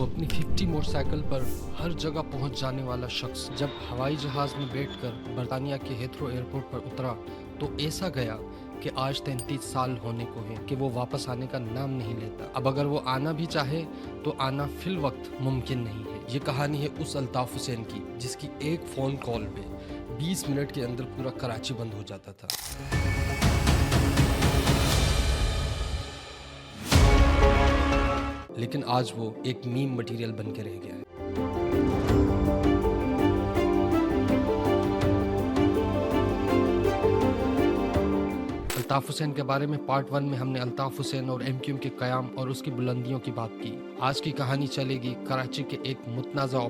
اپنی 50 motor cycle پر ہر جگہ پہنچ جانے والا شخص جب ہوائی جہاز میں بیٹھ کر برطانیہ کے ہیتھرو ایئرپورٹ پر اترا تو ایسا گیا کہ آج 33 سال ہونے کو ہیں کہ وہ واپس آنے کا نام نہیں لیتا۔ اب اگر وہ آنا بھی چاہے تو آنا فی الوقت ممکن نہیں ہے۔ یہ کہانی ہے اس الطاف حسین کی جس کی ایک فون کال پہ 20 منٹ کے اندر پورا کراچی بند ہو جاتا تھا۔ لیکن آج وہ ایک میم مٹیریل بن کے رہ گیا ہے۔ الطاف حسین کے بارے میں پارٹ 1 میں ہم نے الطاف حسین اور ایم کیو ایم کے قیام اور اس کی بلندیوں کی بات کی۔ آج کی کہانی چلے گی کراچی کے ایک متنازع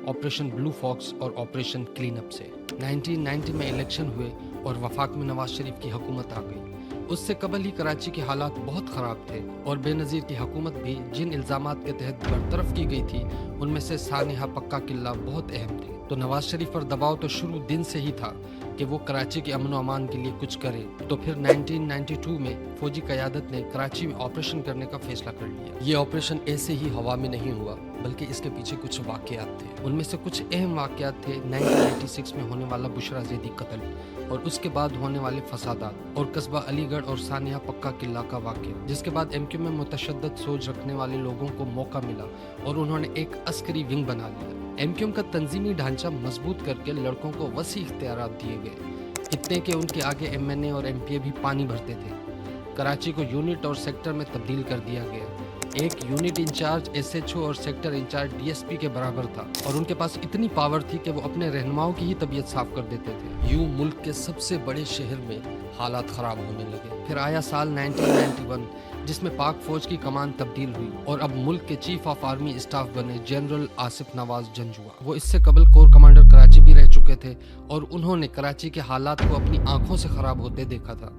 آپریشن بلو فاکس اور آپریشن کلین اپ سے۔ 1990 میں الیکشن ہوئے اور وفاق میں نواز شریف کی حکومت آ گئی۔ اس سے قبل ہی کراچی کے حالات بہت خراب تھے اور بے نظیر کی حکومت بھی جن الزامات کے تحت برطرف کی گئی تھی ان میں سے سانحہ پکا قلعہ بہت اہم تھے۔ تو نواز شریف پر دباؤ تو شروع دن سے ہی تھا کہ وہ کراچی کے امن و امان کے لیے کچھ کرے۔ تو پھر 1992 میں فوجی قیادت نے کراچی میں آپریشن کرنے کا فیصلہ کر لیا۔ یہ آپریشن ایسے ہی ہوا میں نہیں ہوا بلکہ اس کے پیچھے کچھ واقعات تھے۔ ان میں سے کچھ اہم واقعات تھے 1986 میں ہونے والا بشرا زیدی قتل اور اس کے بعد ہونے والے فسادات اور قصبہ علی گڑھ اور سانحہ پکا قلعہ کا واقعہ، جس کے بعد ایم کیو میں متشدد سوچ رکھنے والے لوگوں کو موقع ملا اور انہوں نے ایک عسکری ونگ بنا لیا۔ ایم کیو ایم کا تنظیمی ڈھانچہ مضبوط کر کے لڑکوں کو وسیع اختیارات دیے گئے، اتنے کہ ان کے آگے ایم این اے اور ایم پی اے بھی پانی بھرتے تھے۔ کراچی کو یونٹ اور سیکٹر میں تبدیل کر دیا گیا۔ ایک unit incharge S H O اور sector incharge D S P کے برابر تھا اور ان کے پاس اتنی پاور تھی کہ وہ اپنے رہنماؤں کی ہی طبیعت صاف کر دیتے تھے۔ یوں ملک کے سب سے بڑے شہر میں حالات خراب ہونے لگے۔ پھر آیا سال 1991 جس میں پاک فوج کی کمان تبدیل ہوئی اور اب ملک کے چیف آف آرمی اسٹاف بنے جنرل آصف نواز جنجوعہ۔ وہ اس سے قبل کور کمانڈر کراچی بھی رہ چکے تھے اور انہوں نے کراچی کے حالات کو اپنی آنکھوں سے خراب ہوتے دیکھا تھا۔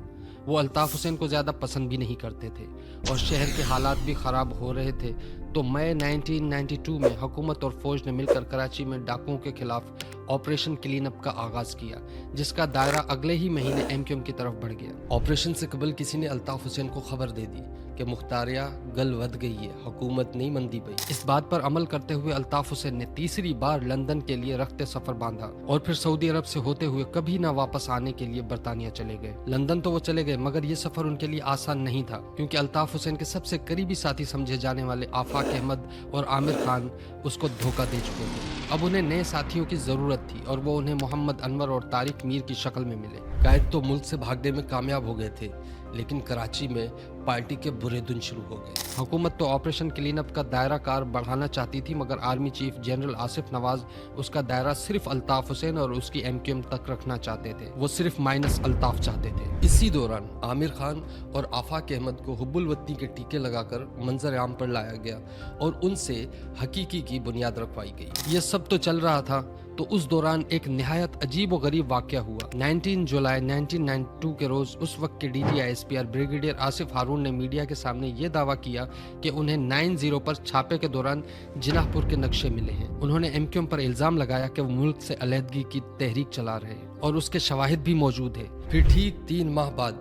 وہ الطاف حسین کو زیادہ پسند بھی نہیں کرتے تھے اور شہر کے حالات بھی خراب ہو رہے تھے۔ تو مئی 1992 میں حکومت اور فوج نے مل کر کراچی میں ڈاکوؤں کے خلاف آپریشن کلین اپ کا آغاز کیا، جس کا دائرہ اگلے ہی مہینے ایم کیو ایم کی طرف بڑھ گیا۔ آپریشن سے قبل کسی نے الطاف حسین کو خبر دے دی کہ مختاریہ گل ود گئی ہے، حکومت نہیں مندی پئی۔ اس بات پر عمل کرتے ہوئے الطاف حسین نے تیسری بار لندن کے لیے رخت سفر باندھا اور پھر سعودی عرب سے ہوتے ہوئے کبھی نہ واپس آنے کے لیے برطانیہ چلے گئے۔ لندن تو وہ چلے گئے مگر یہ سفر ان کے لیے آسان نہیں تھا، کیونکہ الطاف حسین کے سب سے قریبی ساتھی سمجھے جانے والے آفاق احمد اور عامر خان اس کو دھوکہ دے چکے تھے۔ اب انہیں نئے ساتھیوں کی ضرورت تھی اور وہ انہیں محمد انور اور طارق میر کی شکل میں ملے۔ قائد تو ملک سے بھاگنے میں کامیاب ہو گئے تھے لیکن کراچی میں پارٹی کے برے دن شروع ہو گئے۔ حکومت تو آپریشن کلین اپ کا دائرہ کار بڑھانا چاہتی تھی مگر آرمی چیف جنرل آصف نواز اس کا دائرہ صرف الطاف حسین اور اس کی ایم کیو ایم تک رکھنا چاہتے تھے۔ وہ صرف مائنس الطاف چاہتے تھے۔ اسی دوران عامر خان اور آفاق احمد کو حب الوطنی کے ٹیکے لگا کر منظر عام پر لایا گیا اور ان سے حقیقی کی بنیاد رکھوائی گئی۔ یہ سب تو چل رہا تھا تو اس دوران ایک نہایت عجیب و غریب واقعہ ہوا۔ 19 جولائی 1992 کے روز اس وقت کے D G I S P R brigadier Asif Haroon نے میڈیا کے سامنے یہ دعویٰ کیا کہ انہیں 90 پر چھاپے کے دوران جناح پور کے نقشے ملے ہیں۔ انہوں نے ایم کیو ایم پر الزام لگایا کہ وہ ملک سے علیحدگی کی تحریک چلا رہے ہیں اور اس کے شواہد بھی موجود ہیں۔ پھر ٹھیک 3 ماہ بعد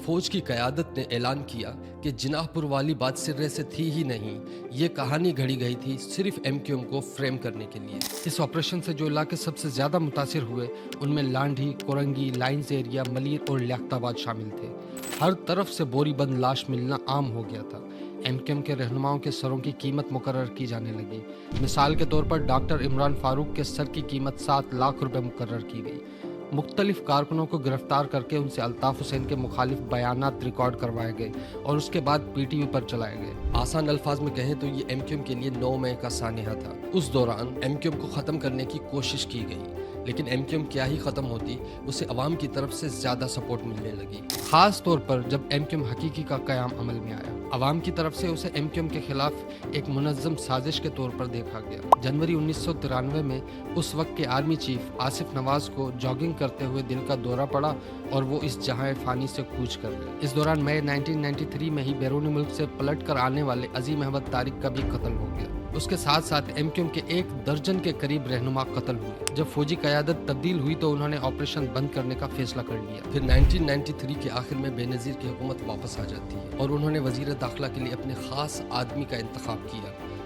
فوج کی قیادت نے اعلان کیا کہ جناح پور والی بات سرے سے تھی ہی نہیں، یہ کہانی گھڑی گئی تھی صرف ایم کیو ایم کو فریم کرنے کے لیے۔ اس آپریشن سے جو علاقے سب سے زیادہ متاثر ہوئے ان میں لانڈھی، کورنگی، لائنز ایریا، ملیر اور لیاقت آباد شامل تھے۔ ہر طرف سے بوری بند لاش ملنا عام ہو گیا تھا۔ ایم کیو ایم کے رہنماؤں کے سروں کی قیمت مقرر کی جانے لگی۔ مثال کے طور پر ڈاکٹر عمران فاروق کے سر کی قیمت 7 لاکھ روپے مقرر کی گئی۔ مختلف کارکنوں کو گرفتار کر کے ان سے الطاف حسین کے مخالف بیانات ریکارڈ کروائے گئے اور اس کے بعد پی ٹی وی پر چلائے گئے۔ آسان الفاظ میں کہیں تو یہ ایم کیو ایم کے لیے 9 مئی کا سانحہ تھا۔ اس دوران ایم کیو ایم کو ختم کرنے کی کوشش کی گئی لیکن ایم کیو ایم کیا ہی ختم ہوتی، اسے عوام کی طرف سے زیادہ سپورٹ ملنے لگی، خاص طور پر جب ایم کیو ایم حقیقی کا قیام عمل میں آیا۔ عوام کی طرف سے اسے ایم کیو ایم کے خلاف ایک منظم سازش کے طور پر دیکھا گیا۔ جنوری 1993 میں اس وقت کے آرمی چیف آصف نواز کو جاگنگ کرتے ہوئے دل کا دورہ پڑا اور وہ اس جہاں فانی سے کوچ کر گئے۔ اس دوران مئی 1993 میں ہی بیرون ملک سے پلٹ کر آنے والے عظیم احمد طارق کا بھی قتل ہو گیا۔ اس کے ساتھ ساتھ ایم کیو ایم کے 1 درجن کے قریب رہنما قتل ہوئے۔ جب فوجی قیادت تبدیل ہوئی تو انہوں نے آپریشن بند کرنے کا فیصلہ کر لیا۔ پھر 1993 کے آخر میں بے نظیر کی حکومت واپس آ جاتی ہے اور انہوں نے وزیر داخلہ کے لیے اپنے خاص آدمی کا انتخاب کیا